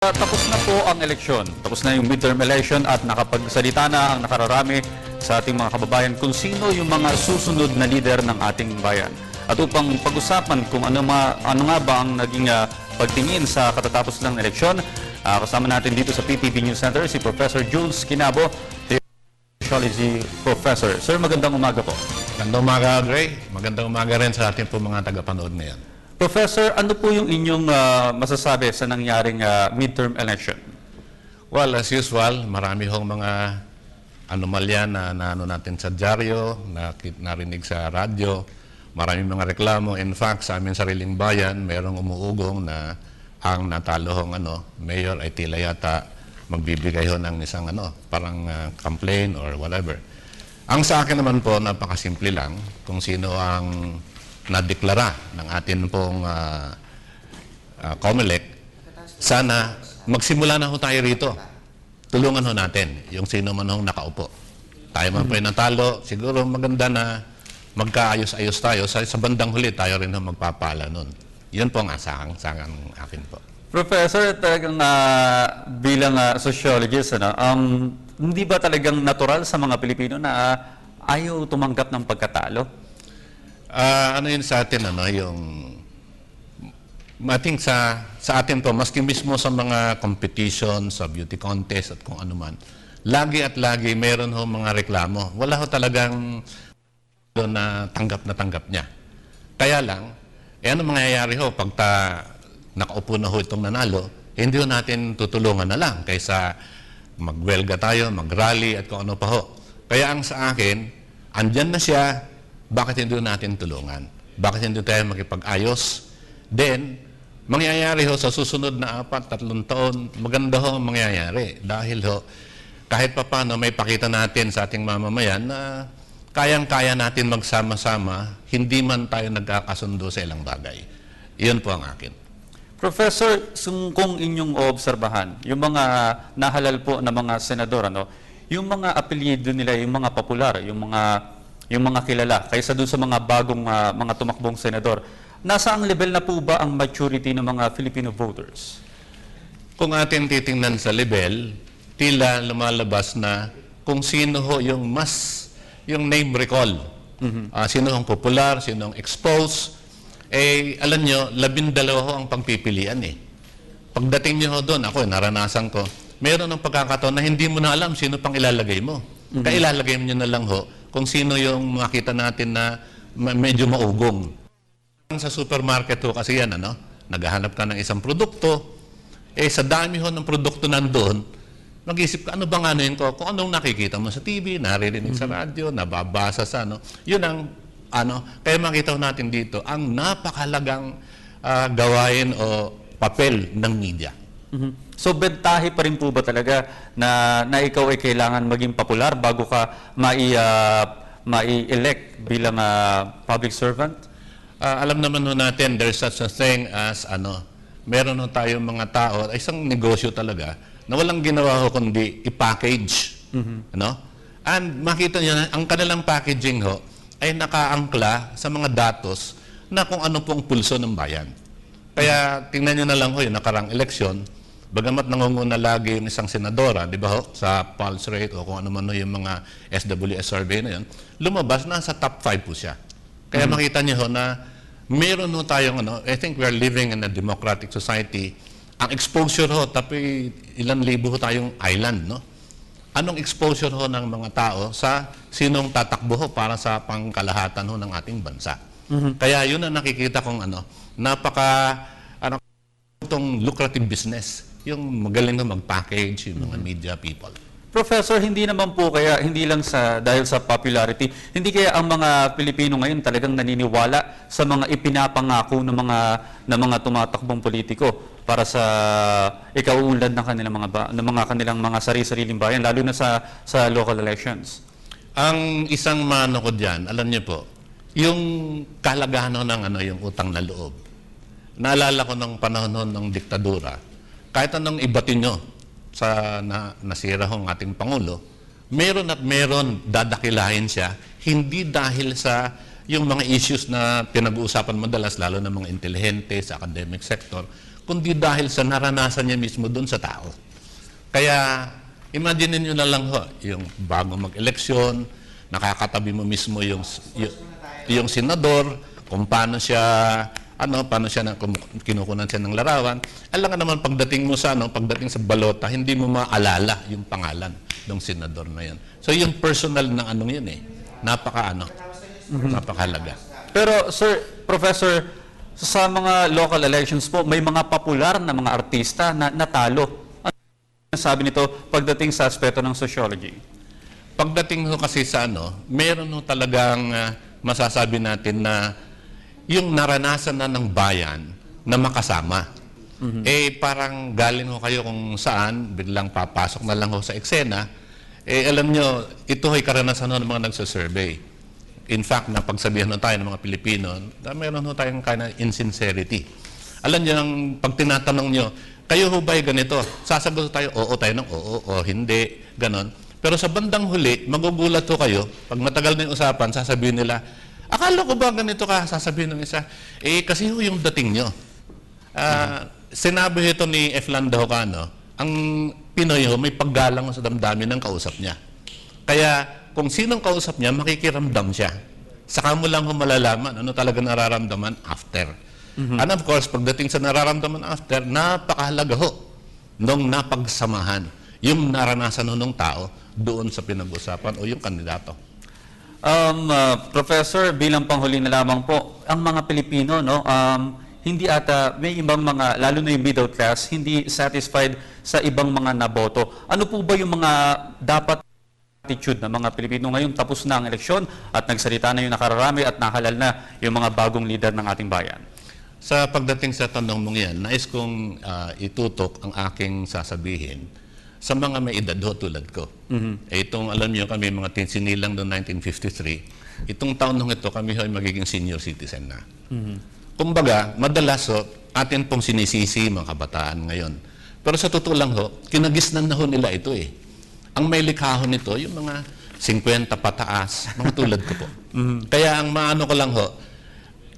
Tapos na po ang eleksyon. Tapos na yung midterm election at nakapagsalita na ang nakararami sa ating mga kababayan kung sino yung mga susunod na leader ng ating bayan. At upang pag-usapan kung ano nga ba ang naging pagtingin sa katatapos ng eleksyon, kasama natin dito sa PTV News Center si Professor Jules Quinabo, Sociology Professor. Sir, magandang umaga po. Magandang umaga, Dre. Magandang umaga rin sa ating po mga tagapanood ngayon. Professor, ano po yung inyong masasabi sa nangyaring midterm election? Well, as usual, marami hong mga anomalya na naano natin sa dyaryo, narinig sa radyo, maraming mga reklamo. In fact, sa aming sariling bayan, mayroong umuugong na ang natalo hong mayor ay tila yata magbibigay ho ng isang parang complaint or whatever. Ang sa akin naman po, napakasimple lang kung sino ang nadeklara ng atin pong COMELEC. Sana magsimula na ho tayo rito. Tulungan ho natin yung sino man hong nakaupo. Tayo man po yung natalo, siguro maganda na magkaayos-ayos tayo. Sa bandang huli, tayo rin ho magpapala nun. Yun po ang asang akin po. Professor, talagang bilang sociologist, hindi ba talagang natural sa mga Pilipino na ayaw tumanggap ng pagkatalo? Ano yun sa atin, yung mating sa atin po, maski mismo sa mga competition, sa beauty contest at kung ano man, lagi at lagi meron ho mga reklamo. Wala ho talagang na tanggap niya. Kaya lang, ano mangyayari ho pag nakaupo na ho itong nanalo, hindi ho natin tutulungan na lang kaysa magwelga tayo, mag-rally at kung ano pa ho. Kaya ang sa akin, andyan na siya, bakit hindi natin tulungan? Bakit hindi tayo makipag-ayos? Then, mangyayari ho sa susunod na 4-3 taon, maganda ho ang mangyayari. Dahil ho, kahit pa paano may pakita natin sa ating mamamayan na kayang-kaya natin magsama-sama, hindi man tayo nagkakasundo sa ilang bagay. Iyon po ang akin. Professor, kung inyong obserbahan, yung mga nahalal po na mga senador, yung mga apelyido nila, yung mga popular, yung mga kilala, kaysa doon sa mga bagong mga tumakbong senador, nasa ang level na po ba ang maturity ng mga Filipino voters? Kung atin titingnan sa level, tila lumalabas na kung sino ho yung yung name recall. Sino ang popular, sino ang expose, alam nyo, 12 ho ang pagpipilian Pagdating nyo ho doon, ako naranasan ko, meron ng pagkakataon na hindi mo na alam sino pang ilalagay mo. Kaya ilalagay mo nyo na lang ho kung sino yung makita natin na medyo maugong. Sa supermarket ho kasi yan, naghahanap ka ng isang produkto, sa dami ho ng produkto nandoon, mag-isip ka, ano bang ko? Kung anong nakikita mo sa TV, naririnig sa radyo, nababasa sa yun ang, kaya makita ho natin dito, ang napakalagang gawain o papel ng media. So, bentahe pa rin po ba talaga na ikaw ay kailangan maging popular bago ka mai-elect bilang public servant? Alam naman ho natin, there's such a thing as, meron ho tayong mga tao, isang negosyo talaga, na walang ginawa ho kundi i-package. And makita nyo na, ang kanilang packaging ho, ay nakaangkla sa mga datos na kung ano pong pulso ng bayan. Kaya tingnan nyo na lang ho, yung nakarang eleksyon, bagamat nangunguna lagi yung isang senadora, di ba ho, sa pulse rate o kung ano man yung mga SWS survey na yun, lumabas na sa top 5 po siya. Kaya makita niyo ho na meron ho tayong, I think we are living in a democratic society. Ang exposure ho, tapi ilang libo ho tayong island, Anong exposure ho ng mga tao sa sinong tatakbo ho para sa pangkalahatan ho ng ating bansa. Kaya yun ang nakikita kong itong lucrative business. Yung magaling na mag-package, yung mga media people. Professor, hindi naman po kaya, hindi lang dahil sa popularity, hindi kaya ang mga Pilipino ngayon talagang naniniwala sa mga ipinapangako ng mga tumatakbong politiko para sa ikauunlad ng kanilang mga sari-sariling bayan, lalo na sa local elections? Ang isang mano ko diyan, alam niyo po, yung kalagahan ng yung utang na loob. Naalala ko ng panahon ng diktadura, kahit anong ibatin nyo sa nasira hong ating Pangulo, meron at meron dadakilahin siya, hindi dahil sa yung mga issues na pinag-uusapan madalas, lalo ng mga intelihente sa academic sector, kundi dahil sa naranasan niya mismo doon sa tao. Kaya, imagine niyo na lang ho, yung bago mag-eleksyon, nakakatabi mo mismo yung senador, kung paano siya, kinukunan siya ng larawan. Alam nga naman, pagdating mo sa, pagdating sa balota, hindi mo maalala yung pangalan ng senador na yan. So, yung personal ng yun napakahalaga. Pero Sir, Professor, sa mga local elections po, may mga popular na mga artista na natalo. Ano sabi nito pagdating sa aspeto ng sociology? Pagdating ho kasi sa meron ho talagang masasabi natin na yung naranasan na ng bayan na makasama. Parang galing ho kayo kung saan, biglang papasok na lang ho sa eksena, alam nyo, ito ay karanasan ho ng mga nagsasurvey. In fact, napagsabihan na tayo ng mga Pilipino, meron ho tayong kind of insincerity. Alam nyo, pag tinatanong nyo, kayo ho ba'y ganito? Sasagot tayo, oo tayo ng oo, o hindi, ganon. Pero sa bandang huli, magugulat ho kayo, pag matagal na yung usapan, sasabihin nila, akala ko ba ganito ka? Sasabihin ng isa, kasi ho yung dating nyo. Sinabi ito ni F. Landahocano, ang Pinoy ho, may paggalang sa damdamin ng kausap niya. Kaya, kung sinong kausap niya, makikiramdam siya. Saka mo lang malalaman ano talaga nararamdaman after. And of course, pagdating sa nararamdaman after, napakahalaga ho nung napagsamahan yung naranasan ng tao doon sa pinag-usapan o yung kandidato. Professor, bilang panghuli na lamang po, ang mga Pilipino, hindi ata, may ibang mga, lalo na yung middle class, hindi satisfied sa ibang mga naboto. Ano po ba yung mga dapat attitude ng mga Pilipino ngayon? Tapos na ang eleksyon at nagsalita na yung nakararami at nakalal na yung mga bagong leader ng ating bayan. Sa pagdating sa tanong mong yan, nais kong itutok ang aking sasabihin sa mga may edad ho tulad ko. Itong, alam niyo, kami mga sinilang noong 1953, itong taon nung ito, kami ho ay magiging senior citizen na. Kumbaga, madalas ho, atin pong sinisisi mga kabataan ngayon. Pero sa totoo lang ho, kinagisnan na ho nila ito Ang may likha ho nito, yung mga 50 pataas, mga tulad ko po. Kaya ang maano ko lang ho,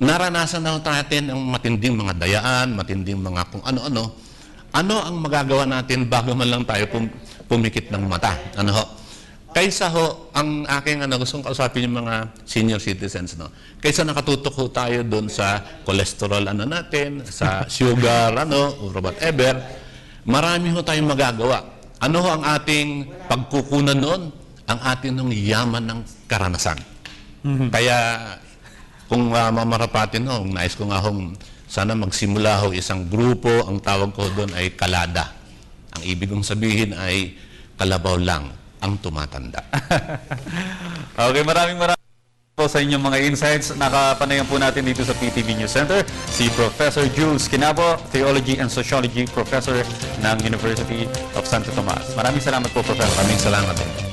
naranasan na ho natin ang matinding mga dayaan, matinding mga kung ano-ano. Ano ang magagawa natin bago man lang tayo pumikit ng mata? Ano ho? Kaysa ho, ang aking gustong kausapin yung mga senior citizens, kaysa nakatutok ho tayo doon sa cholesterol natin, sa sugar, or whatever, marami ho tayong magagawa. Ano ho ang ating pagkukunan noon? Ang ating ng yaman ng karanasan. Kaya, kung mamarapatin ho, nais ko nga sana magsimula ho isang grupo, ang tawag ko doon ay kalada. Ang ibig kong sabihin ay kalabaw lang ang tumatanda. Okay, maraming po sa inyong mga insights. Nakapanayan po natin dito sa PTV News Center si Professor Jules Quinabo, Theology and Sociology Professor ng University of Santo Tomas. Maraming salamat po, Professor. Maraming salamat din.